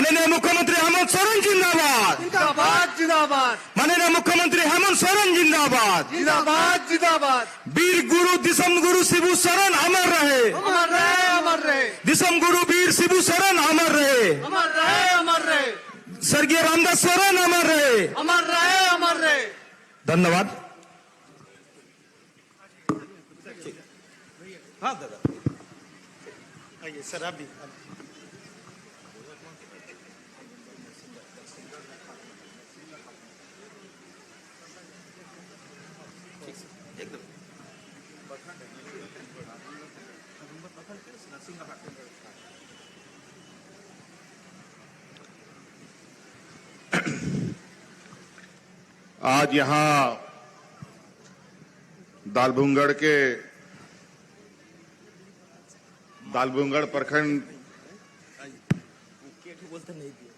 माननीय मुख्यमंत्री हेमंत सोरेन जिंदाबाद जिंदाबाद जिंदाबाद माननीय मुख्यमंत्री हेमंत सोरेन जिंदाबाद जिंदाबाद जिंदाबाद। वीर गुरु दिसम गुरु शिबू सोरेन अमर रहे अमर रहे अमर रहे। दिसम गुरु वीर शिबू सोरेन अमर रहे अमर रहे अमर रहे। स्वर्गीय रामदास सोरेन अमर रहे अमर रहे अमर रहे। धन्यवाद। हाँ दादा आइए सर आप भी। आज यहाँ दालभुंगड़ प्रखंड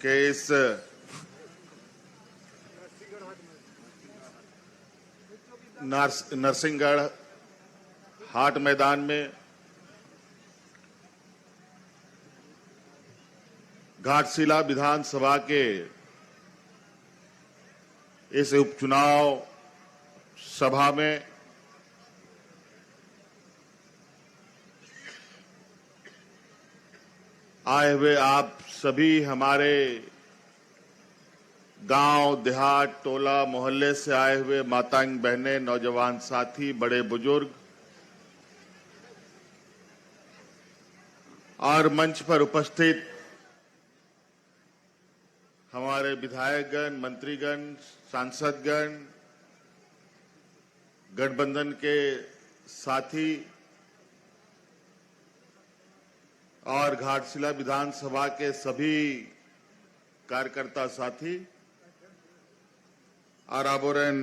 के इस नरसिंहगढ़ हाट मैदान में घाटशिला विधानसभा के इस उपचुनाव सभा में आए हुए आप सभी हमारे गांव देहात टोला मोहल्ले से आए हुए माताएं बहनें नौजवान साथी बड़े बुजुर्ग और मंच पर उपस्थित हमारे विधायकगण मंत्रीगण सांसदगण गठबंधन के साथी और घाटशिला विधानसभा के सभी कार्यकर्ता साथी और आबोरन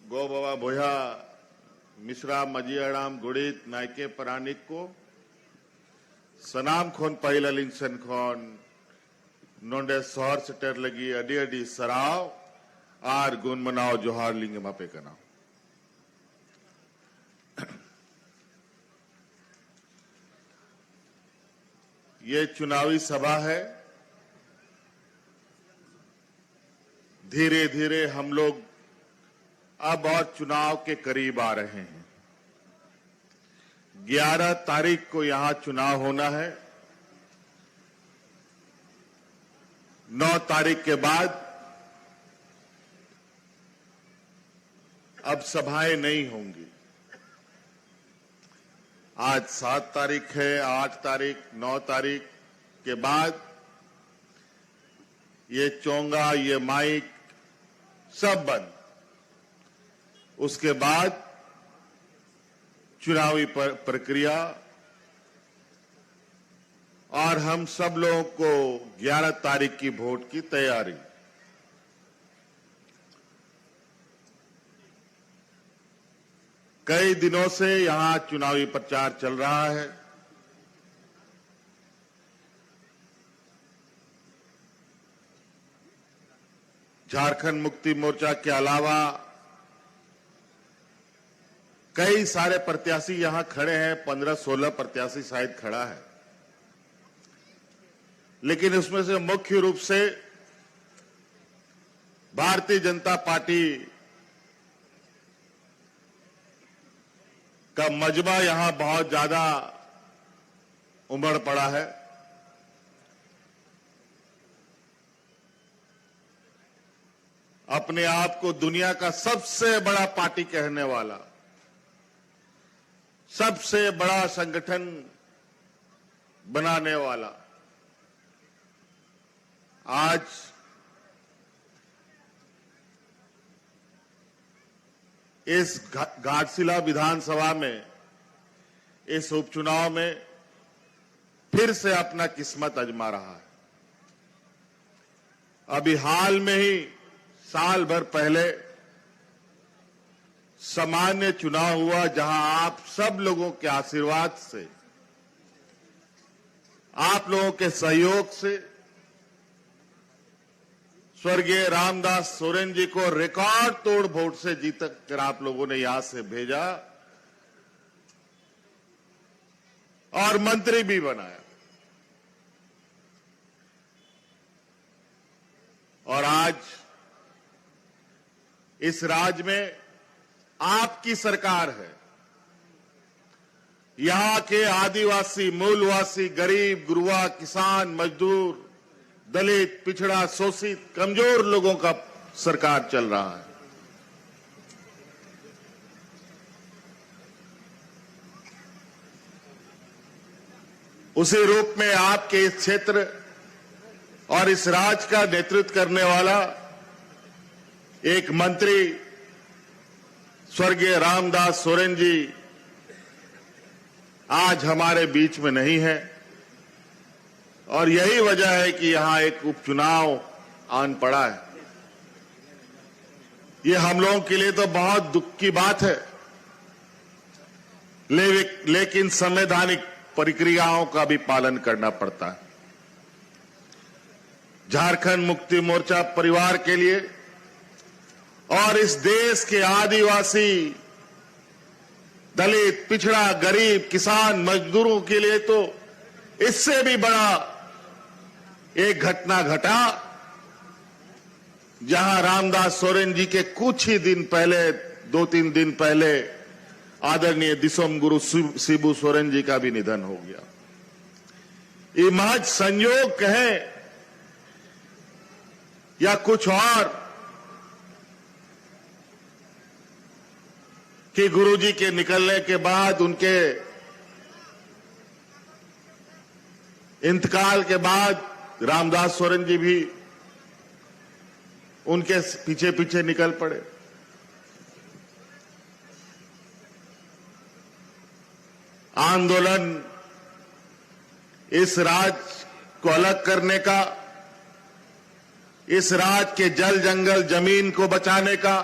गो बाबा भोया मिश्रा मजियाड़ाम गुड़ित नायके परानिक को सनाम खोन पहिला लिंगसन खोन नोंडे शहर सेटर लगी अडी अडी सराव और गुण मनाओ जोहार लिंग मापे कनाओ। ये चुनावी सभा है। धीरे धीरे हम लोग अब और चुनाव के करीब आ रहे हैं। 11 तारीख को यहां चुनाव होना है। 9 तारीख के बाद अब सभाएं नहीं होंगी। आज 7 तारीख है, 8 तारीख 9 तारीख के बाद ये चोंगा ये माइक सब बंद। उसके बाद चुनावी प्रक्रिया और हम सब लोगों को 11 तारीख की वोट की तैयारी। कई दिनों से यहां चुनावी प्रचार चल रहा है। झारखंड मुक्ति मोर्चा के अलावा कई सारे प्रत्याशी यहां खड़े हैं। 15-16 प्रत्याशी शायद खड़ा है, लेकिन उसमें से मुख्य रूप से भारतीय जनता पार्टी का मजबा यहां बहुत ज्यादा उमड़ पड़ा है। अपने आप को दुनिया का सबसे बड़ा पार्टी कहने वाला, सबसे बड़ा संगठन बनाने वाला आज इस घाटशिला विधानसभा में इस उपचुनाव में फिर से अपना किस्मत आजमा रहा है। अभी हाल में ही साल भर पहले सामान्य चुनाव हुआ, जहां आप सब लोगों के आशीर्वाद से, आप लोगों के सहयोग से स्वर्गीय रामदास सोरेन जी को रिकॉर्ड तोड़ वोट से जीत कर आप लोगों ने यहां से भेजा और मंत्री भी बनाया। आज इस राज्य में आपकी सरकार है। यहां के आदिवासी, मूलवासी, गरीब, गुरुआ, किसान, मजदूर, दलित, पिछड़ा, शोषित, कमजोर लोगों का सरकार चल रहा है। उसी रूप में आपके इस क्षेत्र और इस राज्य का नेतृत्व करने वाला एक मंत्री स्वर्गीय रामदास सोरेन जी आज हमारे बीच में नहीं है, और यही वजह है कि यहां एक उपचुनाव आन पड़ा है। ये हम लोगों के लिए तो बहुत दुख की बात है, लेकिन संवैधानिक प्रक्रियाओं का भी पालन करना पड़ता है। झारखंड मुक्ति मोर्चा परिवार के लिए और इस देश के आदिवासी, दलित, पिछड़ा, गरीब, किसान, मजदूरों के लिए तो इससे भी बड़ा एक घटना घटा, जहां रामदास सोरेन जी के कुछ ही दिन पहले, 2-3 दिन पहले आदरणीय दिसोम गुरु शिबू सोरेन जी का भी निधन हो गया। ये महज संयोग कहें या कुछ और कि गुरुजी के निकलने के बाद, उनके इंतकाल के बाद रामदास सोरेन जी भी उनके पीछे पीछे निकल पड़े। आंदोलन इस राज्य को अलग करने का, इस राज्य के जल जंगल जमीन को बचाने का,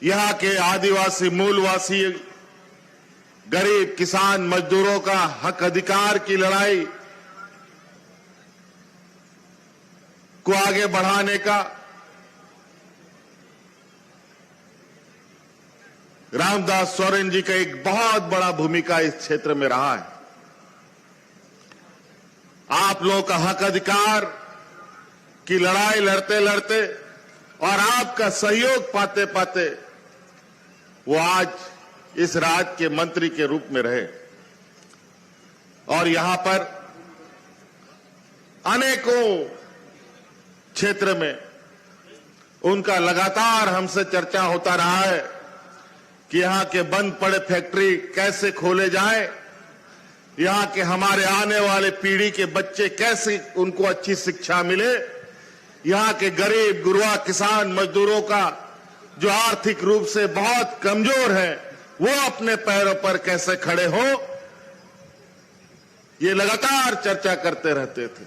यहां के आदिवासी, मूलवासी, गरीब, किसान, मजदूरों का हक अधिकार की लड़ाई को आगे बढ़ाने का रामदास सोरेन जी का एक बहुत बड़ा भूमिका इस क्षेत्र में रहा है। आप लोगों का हक अधिकार की लड़ाई लड़ते लड़ते और आपका सहयोग पाते पाते वो आज इस राज्य के मंत्री के रूप में रहे, और यहां पर अनेकों क्षेत्र में उनका लगातार हमसे चर्चा होता रहा है कि यहां के बंद पड़े फैक्ट्री कैसे खोले जाए, यहां के हमारे आने वाले पीढ़ी के बच्चे कैसे उनको अच्छी शिक्षा मिले, यहां के गरीब, गुरुआ, किसान, मजदूरों का जो आर्थिक रूप से बहुत कमजोर है वो अपने पैरों पर कैसे खड़े हो, ये लगातार चर्चा करते रहते थे।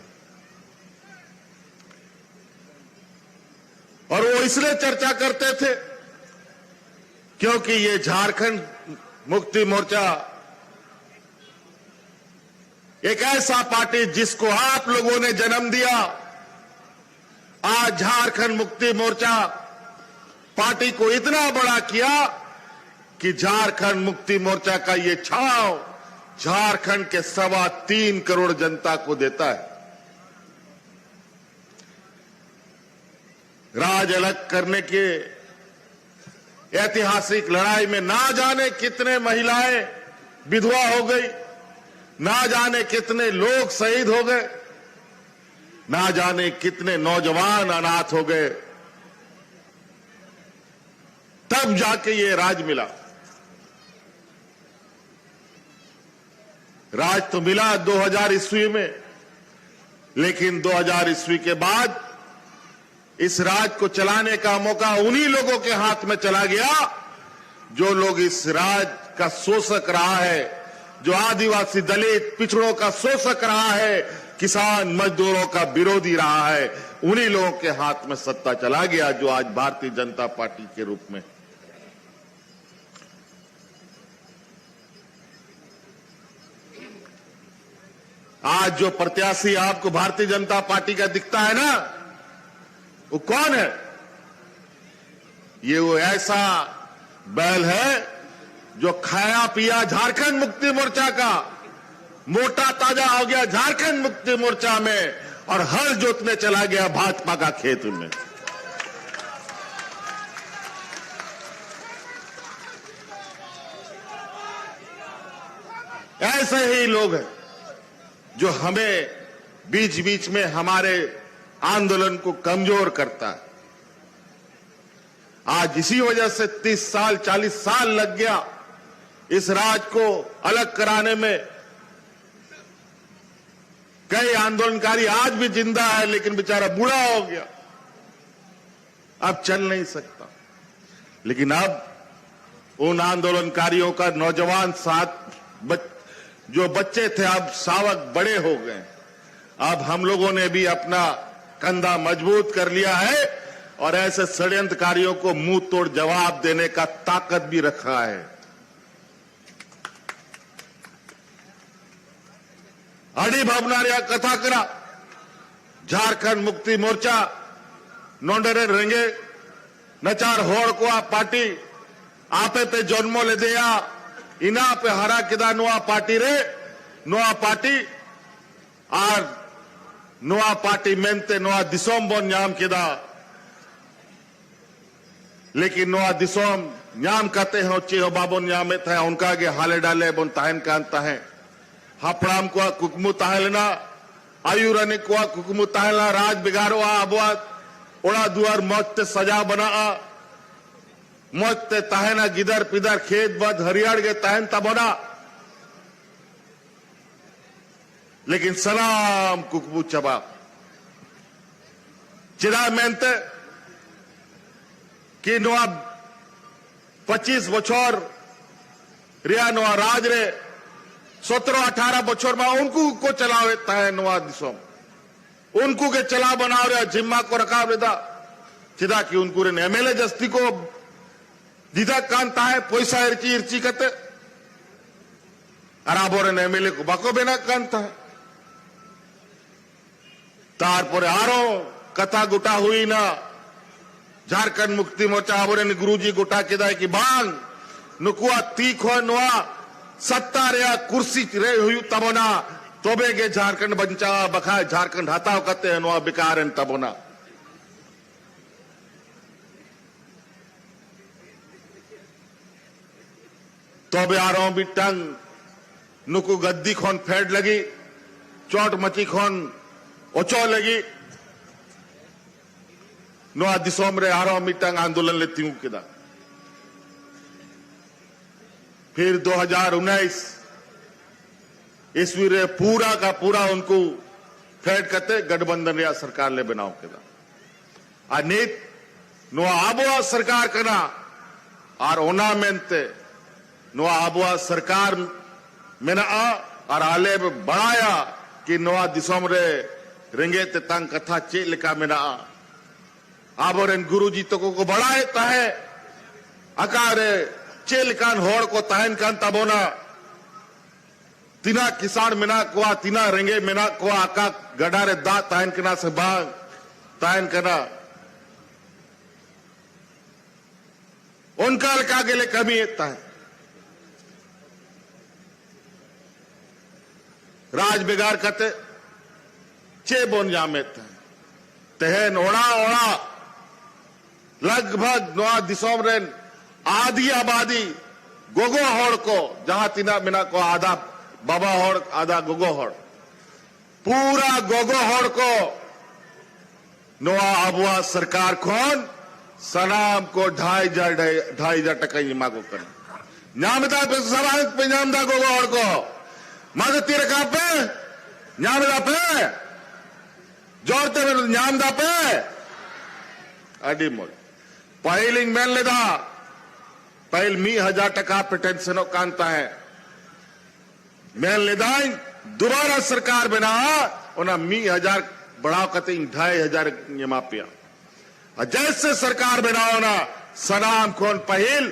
और वो इसलिए चर्चा करते थे क्योंकि ये झारखंड मुक्ति मोर्चा एक ऐसा पार्टी जिसको आप लोगों ने जन्म दिया, आज झारखंड मुक्ति मोर्चा पार्टी को इतना बड़ा किया कि झारखंड मुक्ति मोर्चा का ये छाव झारखंड के 3.25 करोड़ जनता को देता है। राज अलग करने के ऐतिहासिक लड़ाई में ना जाने कितने महिलाएं विधवा हो गई, ना जाने कितने लोग शहीद हो गए, ना जाने कितने नौजवान अनाथ हो गए, तब जाके ये राज मिला। राज तो मिला 2000 ईस्वी में, लेकिन 2000 ईस्वी के बाद इस राज को चलाने का मौका उन्हीं लोगों के हाथ में चला गया जो लोग इस राज का शोषक रहा है, जो आदिवासी, दलित, पिछड़ों का शोषक रहा है, किसान, मजदूरों का विरोधी रहा है, उन्हीं लोगों के हाथ में सत्ता चला गया जो आज भारतीय जनता पार्टी के रूप में। आज जो प्रत्याशी आपको भारतीय जनता पार्टी का दिखता है ना, वो कौन है? ये वो ऐसा बैल है जो खाया पिया झारखंड मुक्ति मोर्चा का, मोटा ताजा हो गया झारखंड मुक्ति मोर्चा में, और हल जोतने चला गया भाजपा का खेत में। ऐसे ही लोग हैं जो हमें बीच बीच में हमारे आंदोलन को कमजोर करता है। आज इसी वजह से 30 साल 40 साल लग गया इस राज को अलग कराने में। कई आंदोलनकारी आज भी जिंदा है, लेकिन बेचारा बूढ़ा हो गया, अब चल नहीं सकता। लेकिन अब उन आंदोलनकारियों का नौजवान साथ जो बच्चे थे अब सावक बड़े हो गए। अब हम लोगों ने भी अपना कंधा मजबूत कर लिया है और ऐसे षड्यंत्रकारियों को मुंह तोड़ जवाब देने का ताकत भी रखा है। अड़ी भवनारिया कथा करा झारखंड मुक्ति मोर्चा नोंडरे रेंगे नचार होड़ को आ पार्टी आपे ते जन्मो ले दिया इना पे हरा किदा नुआ पार्टी रे नुआ पार्टी आर नुआ पार्टी मेनते नुआ दिसोम बोन न्याम किदा। लेकिन नुआ दिसोम न्याम कहते हैं चेहो बाबो न्यामे थे उनका के हाले डाले बोन ताहन कांता है हापड़ाम को कुकमु ताहलना आयुरानी को कुकमु ताहलना राज बिगारो आबुआ ओड़ा दुआर मौत सजा बना मौत ताहना गिदर पिदर खेत बद हरियाण के ताहन तबोना। लेकिन सलाम कुकमु चबा चिदा मेनते कि नुआ 25 बछर रिया नुआ राज रे 17-18 बछर में उनको को चलावे ताहे नुआ दिसोम उनको के चला बनाव रे जिम्मा को रखा बेदा चिदा कि उनको रे एमएलए जस्ती को दीदा कांता है पैसा इर्ची इर्ची कते अराबो रे एमएलए को बाको बेना कांता है तार पर आरो कथा गुटा हुई ना झारखंड मुक्ति मोर्चा आबोरे गुरुजी गुटा किदा कि बांग नुकुआ तीखो नुआ सत्ता रे कुर्सी रे हुई तबोना तोबे के झारखंड बंचा बखा झारखंड हताव करते हैं नुआ बिकार तबोना। तोबे आ रहा बिटंग नुकु गद्दी खोन फेड लगी चोट मची खोन ओचो लगी नुआ दिसोम रे आरो मिटंग आंदोलन लेती हूं किदा। फिर 2019 ईस्वी रे पूरा का पूरा उनको फेड करते गठबंधन या सरकार ले बनाओ किदा अनित नुआ आबुआ सरकार कना और ओना मेनते नुआ आबुआ सरकार मेना और आले बढ़ाया कि नुआ दिसोम रे रेंगे ते तंग कथा चे लिखा मेना आबोरेन गुरुजी तो को बढ़ाए ताहे अकारे चेल कान होड़ को ताहन कान तबोना तिना किसान मिना को तिना रेंगे मिना को आका गडारे दा ताहन कना से बाग ताहन कना उनका लका के लिए कमी है राज बिगाड़ करते चे बोन जामे तहन ओड़ा ओड़ा लगभग नवा दिसोम रेन आधी आबादी गोगो होड़ को जहां तिना मिना को आधा बाबा होड़ आधा गोगो होड़ पूरा गोगो होड़ को नवा आबुआ सरकार खोन सलाम को 2,500 टका मांगो कर न्यामदा पे सवाल पे न्यामदा गोगो होड़ को मांग तीर का पे न्यामदा पे जोरते में न्यामदा पे अडी मोल पहलिंग मेन लेदा पहल 1000 टका पे टेंशन कांता है मेन लेदा दोबारा सरकार बना उना 1000 बढ़ाव करते 2,500 ये मापिया जैसे सरकार बनाओ ना सलाम खोन पहल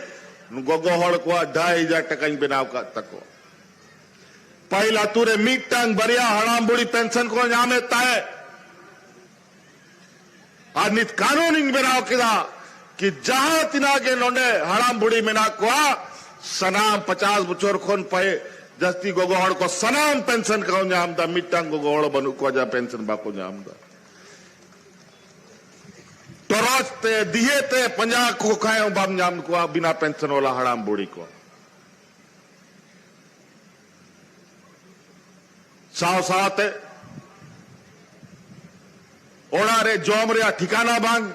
गोगो होड़ को 2,500 टका बनाव का तको पहला तुरे मीटंग बरिया हड़ाम बुड़ी पेंशन को नामे ताए और नित कानूनी बनाव किदा कि जहां तिना के नोंडे हड़ाम बुड़ी मिना को सनाम 50 बचोर खोन पे जस्ती गोगो हड़ को सनाम पेंशन को नाम दा मिट्टांग गोगो हड़ बनू को जा पेंशन बाको नाम दा टोरोच ते दिए ते 50 को खाए बाम नाम को बिना पेंशन वाला हराम बुढ़ी को साव साते ओड़ा रे जॉम रे ठिकाना बांग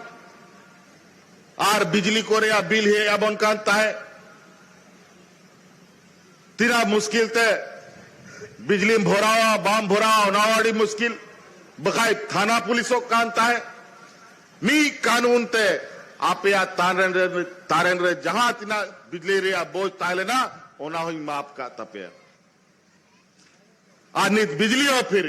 और बिजली को रे बिल है अब उनका है तीरा मुश्किल ते बिजली भोरावा बाम भोरावा नावाड़ी मुश्किल बखाई थाना पुलिसों कांता है मी कानून ते आप या तारेन रे जहां तिना बिजली रे बोझ ताले ना ओना हुई माप का तपे आनित बिजली और फिर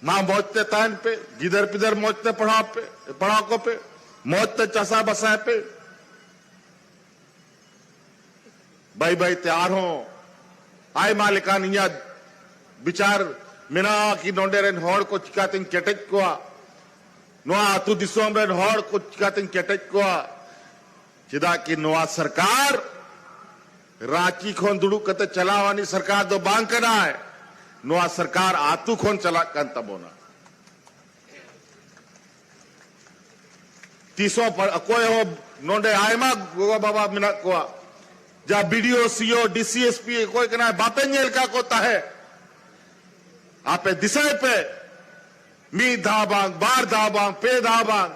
मां मौजते तान पे जिधर पिधर मौजते पढ़ाको पे मौजते चसा बसा पे भाई भाई तैयार हो आय मालिकान इया विचार मिना की नोंडे रेन हॉड़ को चिकातिन केटेज को नोआ अतु दिसोम रेन हॉड़ को चिकातिन केटेज को चिदा की नोआ सरकार रांची खोन दुड़ू कते चलावानी सरकार दो बांग करना है नोआ सरकार आतु खोन चला कन तबोना तीसों पर कोई हो नोंडे आयमा गोगा बाबा मिना को जा बीडीओ सीओ डीसीएसपी कोई कहना है बापे जेल का कोता है आपे दिशाए पे मी धाबांग बार धाबांग पे धाबांग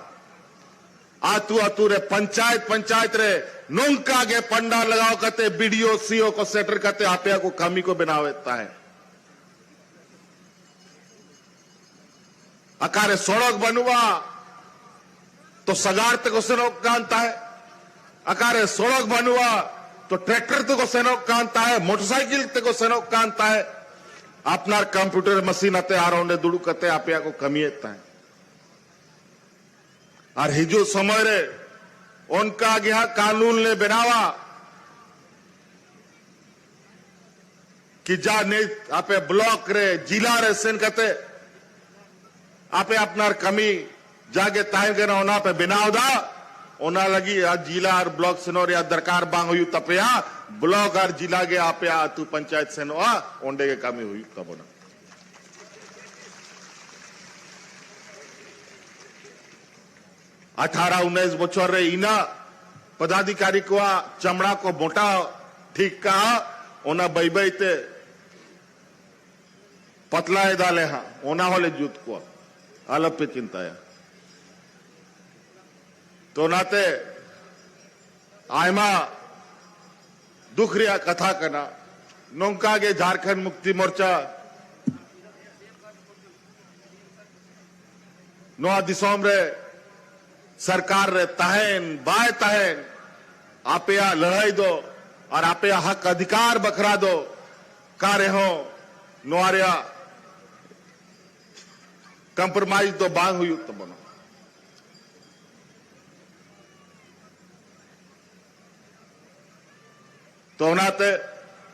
आतु आतु रे पंचायत रे नोंका के पंडा लगाओ करते बीडीओ सीओ को सेटर करते आपे को कमी को बनावेता है अकारे सड़क बनवा तो सगारते को सेनोक कांता है अकारे सड़क बनवा तो ट्रैक्टर ते को सेनोक कांता है मोटरसाइकिल ते को सेनोक कांता है अपना कंप्यूटर मशीन आते आरोंडे दुड़ू करते आप को कमी है और हिजो समय रे उनका गया कानून ने बनावा कि जा नहीं आपे ब्लॉक रे जिला रे सेन करते आपे अपना कमी जागे ताइन के ना पे बनाव दा ओना लगी आज जिला और ब्लॉक सेनोर या दरकार बांग हुई तपया ब्लॉक और जिला के आप तू पंचायत सेनो ओंडे के कमी हुई तब ना 18-19 बच्चों रे इना पदाधिकारी को चमड़ा को मोटा ठीक कहा ओना बई ते पतला डाले हाँ ओना होले जूत को अलग पे चिंता है तो नाते आयमा दुख रिया कथा करना नौका के झारखंड मुक्ति मोर्चा नोआ दिसोम रे सरकार रे तहन बाय तहन आप लड़ाई दो और आप हक अधिकार बखरा दो कार्य हो नोआरिया कंप्रोमाइज दो बांग हुई तो बनो तो नाते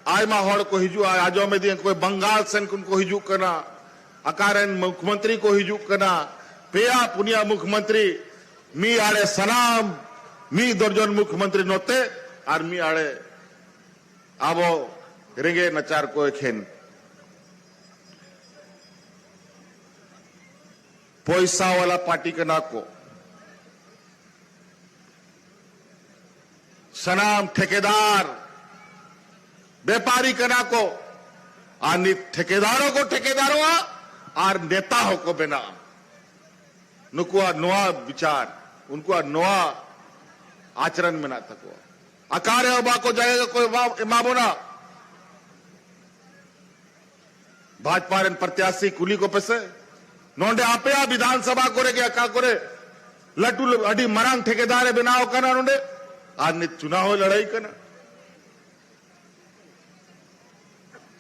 आयमा हड़ को हिजू आजो में दिए कोई बंगाल सेन को हिजू करना अकारन मुख्यमंत्री को हिजू करना पेया पुनिया मुख्यमंत्री मी आड़े सनाम मी दर्जन मुख्यमंत्री नोते और मी आड़े आबो रेंगे नचार को खेन पैसा वाला पार्टी के ना को सनाम ठेकेदार व्यापारी कना को और ठेकेदारों को ठेकेदारों और नेताओं को बिना नुकुआ नोआ विचार उनको नोआ आचरण में ना तको अकार को जाएगा कोई मामोना भाजपा प्रत्याशी कुली को पैसे नोंडे आप विधानसभा को रे अका को लटू अडी मरांग ठेकेदार बनाओ करना नोंडे आज चुनाव लड़ाई करना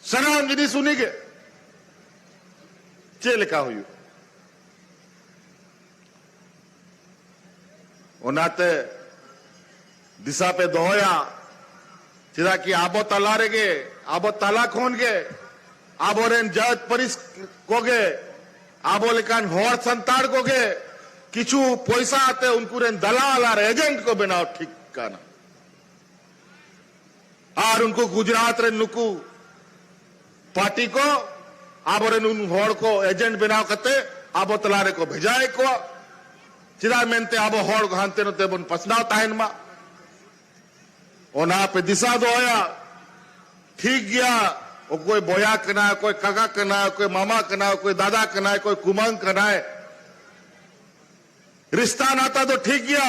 सनाम जी सुनी के चे लिखा हुई ओनाते दिशा पे दोहया चिदा की आबो तला रे गे आबो तला खोन गे आबो रेन जज परिस को गे आबो लेकान होर संताड़ को गे किचु पैसा आते उनको रेन दलाल और एजेंट को बनाओ ठीक करना और उनको गुजरात रे नुकु पार्टी को आबोरे उन हड़ को एजेंट बनाव कते आबो तलारे को भेजाए को चिदा मेनते आबो हड़ को हानते नते बन पसनाव ताहन मा ओना पे दिशा दोया ठीक गया वो कोई बोया कना कोई काका कना कोई मामा कना कोई दादा कना कोई कुमंग कना रिश्ता नाता तो ठीक गया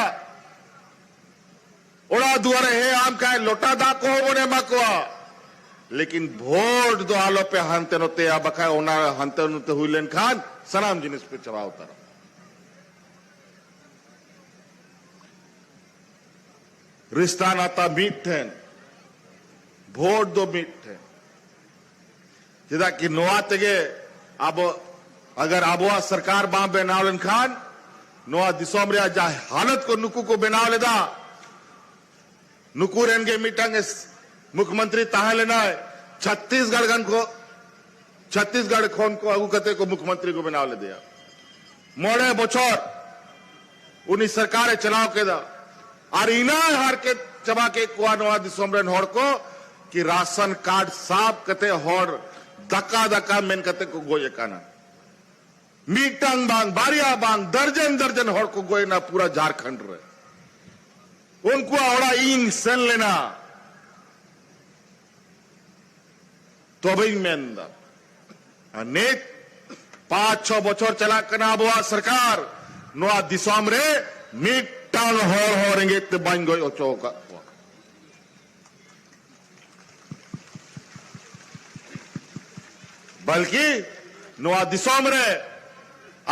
ओड़ा दुआरे है आम का लोटा दा को बोने मकवा लेकिन वोट दो आलो पे हंते नोते या बखाए ओना हंते नोते हुईलेन खान सलाम जिनिस पे चढ़ाव तारा रिश्ता नाता मीट है वोट दो मीट है चिदा कि नोआ तेगे अब अगर आबोआ सरकार बां बेनावलन खान नोआ दिसोम रे जा हालत को नुकु को बेनाव लेदा नुकु रेनगे मीटिंग मुख्यमंत्री ताहे लेना है छत्तीसगढ़ खोन को अगु कते को मुख्यमंत्री को बनाव ले दिया मोड़े बछोर उन्हीं सरकार चलाव के दा और इना हार के चबा के कुआ नोआ दिसोमरेन होड़ को कि राशन कार्ड साफ कते होड़ धक्का धक्का मेन कते को गोये काना मीटंग बांग बारिया बांग दर्जन दर्जन होड़ को गोये ना पूरा झारखंड रे उनको आवड़ा इन सेन लेना तो भाई मेंदा अनेक 5-6 बछर चला कना बुआ सरकार नोआ दिसोम रे मीटान होरेंगे ते बाइन गई ओचोका बल्कि नोआ दिसोम रे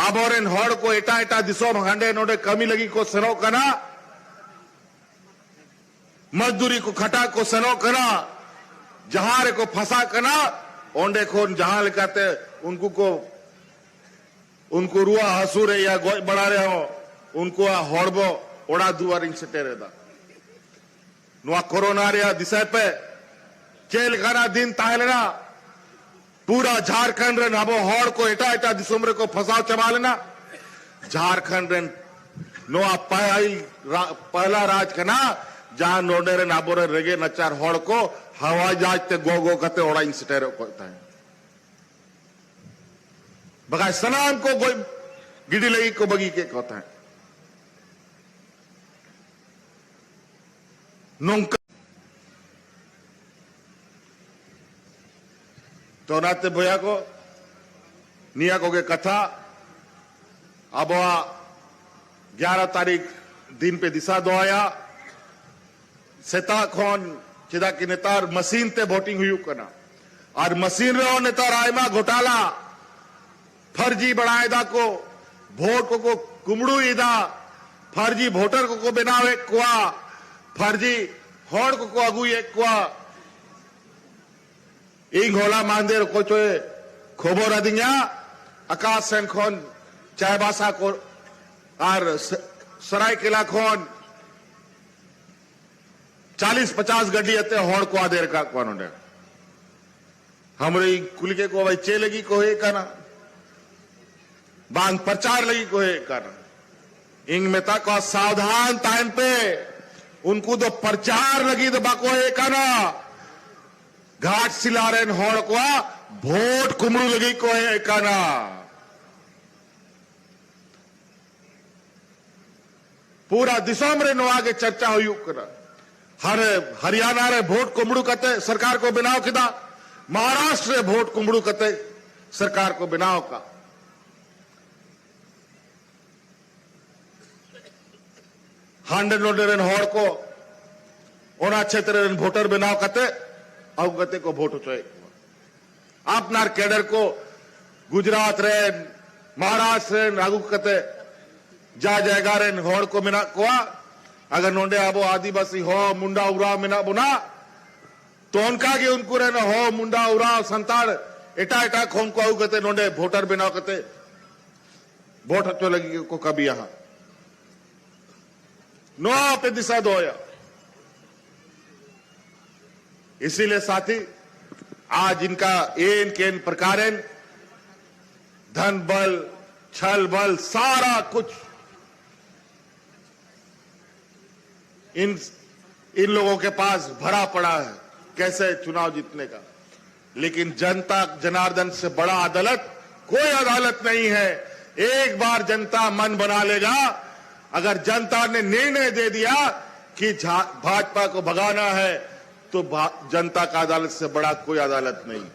आबोरेन होड़ को एटा एटा दिसोम हांडे नोडे कमी लगी को सनो कना मजदूरी को खटा को सनो कना जहां रे को फंसा कना ओंडे खोन जहां लिखाते उनको रुआ हसूरे या गोय बड़ा रहे हो उनको होड़बो ओड़ा दुआरिंग से टेरे दा नुआ कोरोना रे दिशा पे जेल खाना दिन ताहलेना पूरा झारखंड रे नबो होड़ को एटा एटा दिसुमरे को फसाव चबा लेना झारखंड रे नुआ पहला राज कना जहां नोडे रे नाबोरे रेगे नचार होड़ को हवाई जहाज ते गो गो कते ओड़ा इंस्टेरो कोता है बगा सनाम को कोई गिडी लगी को बगी के कोता है नोंका तो नाते भैया को निया को के कथा अब 11 तारीख दिन पे दिशा दोया सेता खोन चिदा कि नेतार मशीन ते वोटिंग हुई करना और मशीन रो नेतार आयमा घोटाला फर्जी बढ़ाएदा को वोट को कुमड़ू ईदा फर्जी वोटर को बनावे कुआ फर्जी होड़ को अगु एक कुआ इंग होला मांदेर को चोए खबर अधिया आकाश सेन खोन चायबासा को और सरायकेला खोन 40-50 गड्डी अते होड़ को आदेर का कोनोडे हमरे कुलिके को भाई चे लगी को है काना बांग प्रचार लगी को है काना इंग में तक सावधान टाइम पे उनको तो प्रचार लगी तो बाको है काना घाट सिलारेन होड़ को वोट कुमड़ू लगी को है काना पूरा दिसोम रे नो आगे चर्चा हुई करा हरियाणा रे वोट कुमड़ू कते सरकार को बनाव किदा महाराष्ट्र रे वोट कुमड़ू कते सरकार को बनाव का हांडे नोडेरन होड़ को ओना क्षेत्र रे वोटर बनाव कते अवगते को वोट चोए आपनार कैडर को गुजरात रे महाराष्ट्र रे नागु कते जा जाएगा रे होड़ को मिना कोआ अगर नोंडे आबो आदिवासी हो मुंडा उरा मिना बुना तो उनका के उनको रहना हो मुंडा उरा संताड़ एटा एटा खोन को आउ कते नोंडे वोटर बिना कते वोट अच्छो लगी को कभी यहां नो पे दिशा दोया इसीलिए साथी आज इनका एन केन प्रकार धन बल छल बल सारा कुछ इन लोगों के पास भरा पड़ा है कैसे चुनाव जीतने का। लेकिन जनता जनार्दन से बड़ा अदालत कोई अदालत नहीं है। एक बार जनता मन बना लेगा, अगर जनता ने निर्णय दे दिया कि भाजपा को भगाना है, तो जनता का अदालत से बड़ा कोई अदालत नहीं।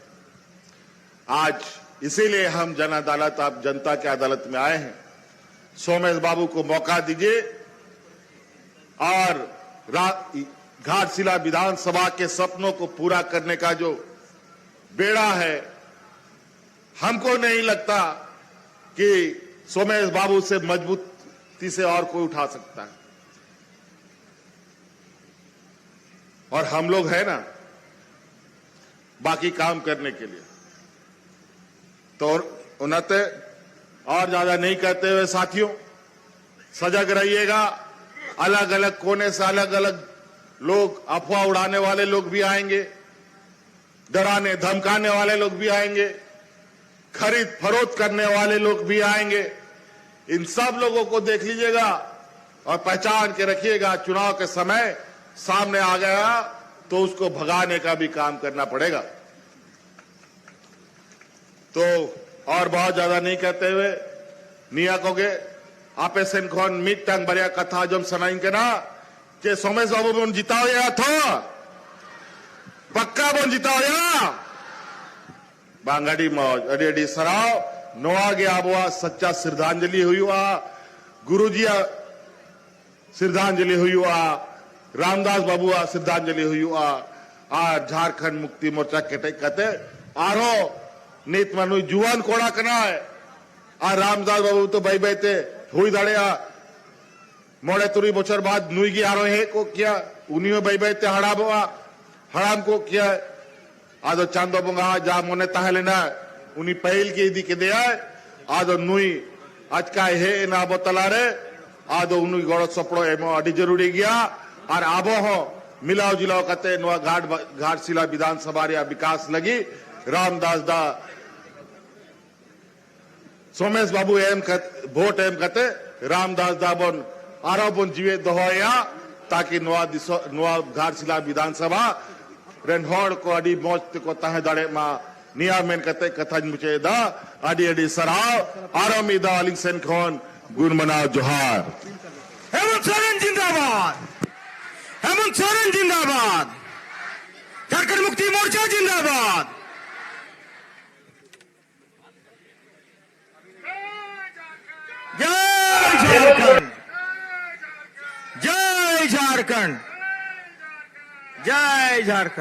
आज इसीलिए हम जन अदालत, आप जनता के अदालत में आए हैं। सोमेश बाबू को मौका दीजिए और घाटशिला विधानसभा के सपनों को पूरा करने का जो बेड़ा है, हमको नहीं लगता कि सोमेश बाबू से मजबूती से और कोई उठा सकता है। और हम लोग हैं ना बाकी काम करने के लिए। तो उन्नते और ज्यादा नहीं कहते हुए साथियों, सजग रहिएगा। अलग अलग कोने से अलग अलग लोग, अफवाह उड़ाने वाले लोग भी आएंगे, डराने धमकाने वाले लोग भी आएंगे, खरीद फरोख्त करने वाले लोग भी आएंगे। इन सब लोगों को देख लीजिएगा और पहचान के रखिएगा। चुनाव के समय सामने आ गया तो उसको भगाने का भी काम करना पड़ेगा। तो और बहुत ज्यादा नहीं कहते हुए निया कोगे आपे सेन खोन मिटटांग बारिया कथा जम सनाइन के ना के सोमेश बाबू बन जिताओ या थो पक्का बन जिताओ या बांगाड़ी मौज अड़ी अड़ी सराव नोआ गे आबुआ सच्चा श्रद्धांजलि हुई गुरुजी श्रद्धांजलि हुई रामदास बाबू श्रद्धांजलि हुई झारखंड मुक्ति मोर्चा केटे कहते आरो नीत मनु जुआन कोड़ा कना है रामदास बाबू तो भाई बैते हुई दाड़े मोड़े तुरी बोचर बाद नुई की आरो है को किया उन्हीं भाई बैते हड़ाम को किया आदो चांदो बंगा जा मोने ताहलेना उन्हीं पहल की दी के दे आदो नुई आज का है ना बोतला रे आदो उन्हीं गौड़ सपड़ो एमो अड़ी जरूरी गया और आबो हो मिलाओ जिलाओ कते नुआ घाटशिला विधानसभा रे विकास लगी रामदास दा सोमेश बाबू एम वोट एम कते रामदास दा बन आरो बन जीवे दोहया ताकि नुआ घाटशिला विधानसभा रेन हड़ को अड़ी मौज को तहे दाड़े मा निया मेन कते कथा मुचे दा अड़ी अड़ी सराव आरो मी दा अलिंग सेन खोन गुण मनाओ जोहार। हेमंत सोरेन जिंदाबाद, हेमंत सोरेन जिंदाबाद, झारखंड मुक्ति मोर्चा जिंदाबाद। जय झारखंड, जय झारखंड, जय झारखंड।